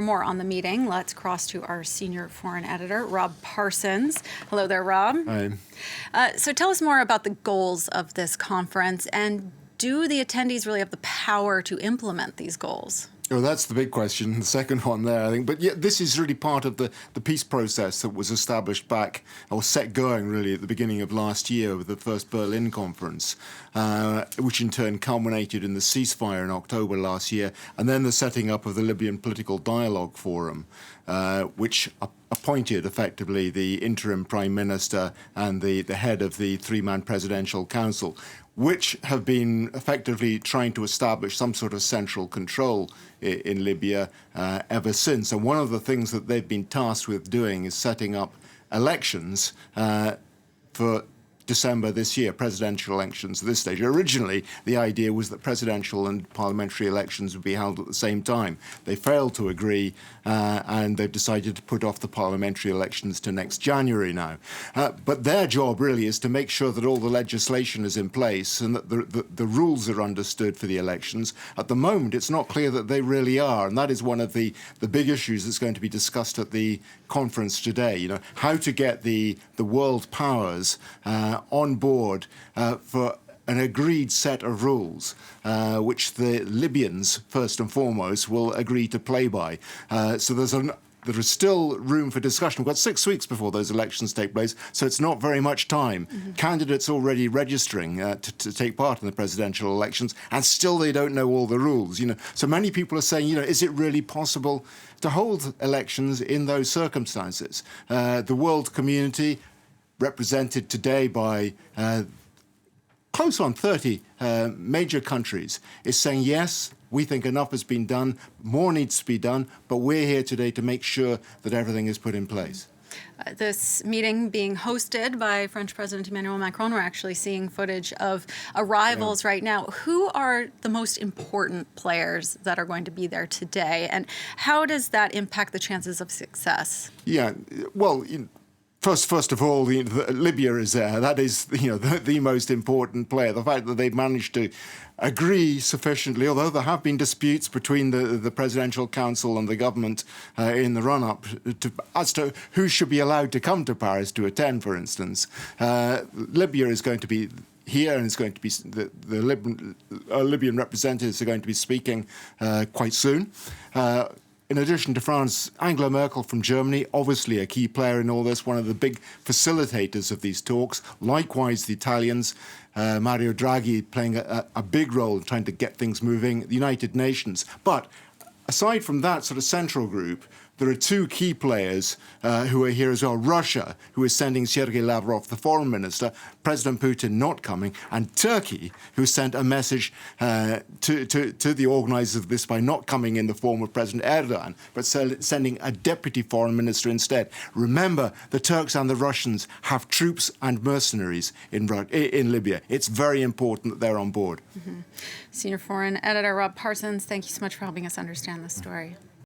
more on the meeting, let's cross to our senior foreign editor, Rob Parsons. Hello there, Rob. Hi. So tell us more about the goals of this conference, and do the attendees really have the power to implement these goals? Oh, that's the big question, the second one there, I think. But yeah, this is really part of the peace process that was established back, or set going really at the beginning of last year with the first Berlin conference, which in turn culminated in the ceasefire in October last year, and then the setting up of the Libyan Political Dialogue Forum, which appointed effectively the interim prime minister and the head of the three-man presidential council, which have been effectively trying to establish some sort of central control in Libya ever since. And one of the things that they've been tasked with doing is setting up elections for December this year, presidential elections at this stage. Originally, the idea was that presidential and parliamentary elections would be held at the same time. They failed to agree, and they've decided to put off the parliamentary elections to next January now. But their job really is to make sure that all the legislation is in place and that the rules are understood for the elections. At the moment, it's not clear that they really are, and that is one of the big issues that's going to be discussed at the conference today. You know, how to get the world powers on board for an agreed set of rules, which the Libyans, first and foremost, will agree to play by. So there is still room for discussion. We've got 6 weeks before those elections take place, so it's not very much time. Mm-hmm. Candidates already registering to take part in the presidential elections, and still they don't know all the rules. You know, so many people are saying, you know, is it really possible to hold elections in those circumstances? The world community, represented today by close on 30 major countries, is saying, yes, we think enough has been done, more needs to be done, but we're here today to make sure that everything is put in place. This meeting being hosted by French President Emmanuel Macron. We're actually seeing footage of arrivals right now. Who are the most important players that are going to be there today, and how does that impact the chances of success? Yeah, well, First of all, Libya is there. That is, the most important player. The fact that they've managed to agree sufficiently, although there have been disputes between the Presidential Council and the government in the run-up as to who should be allowed to come to Paris to attend, for instance. Libya is going to be here, and it's going to be the Libyan representatives are going to be speaking quite soon. In addition to France, Angela Merkel from Germany, obviously a key player in all this, one of the big facilitators of these talks. Likewise, the Italians, Mario Draghi playing a big role in trying to get things moving, the United Nations. But aside from that sort of central group, there are two key players who are here as well. Russia, who is sending Sergei Lavrov, the foreign minister, President Putin not coming, and Turkey, who sent a message to the organisers of this by not coming in the form of President Erdogan, but sending a deputy foreign minister instead. Remember, the Turks and the Russians have troops and mercenaries in Libya. It's very important that they're on board. Mm-hmm. Senior foreign editor Rob Parsons, thank you so much for helping us understand this story.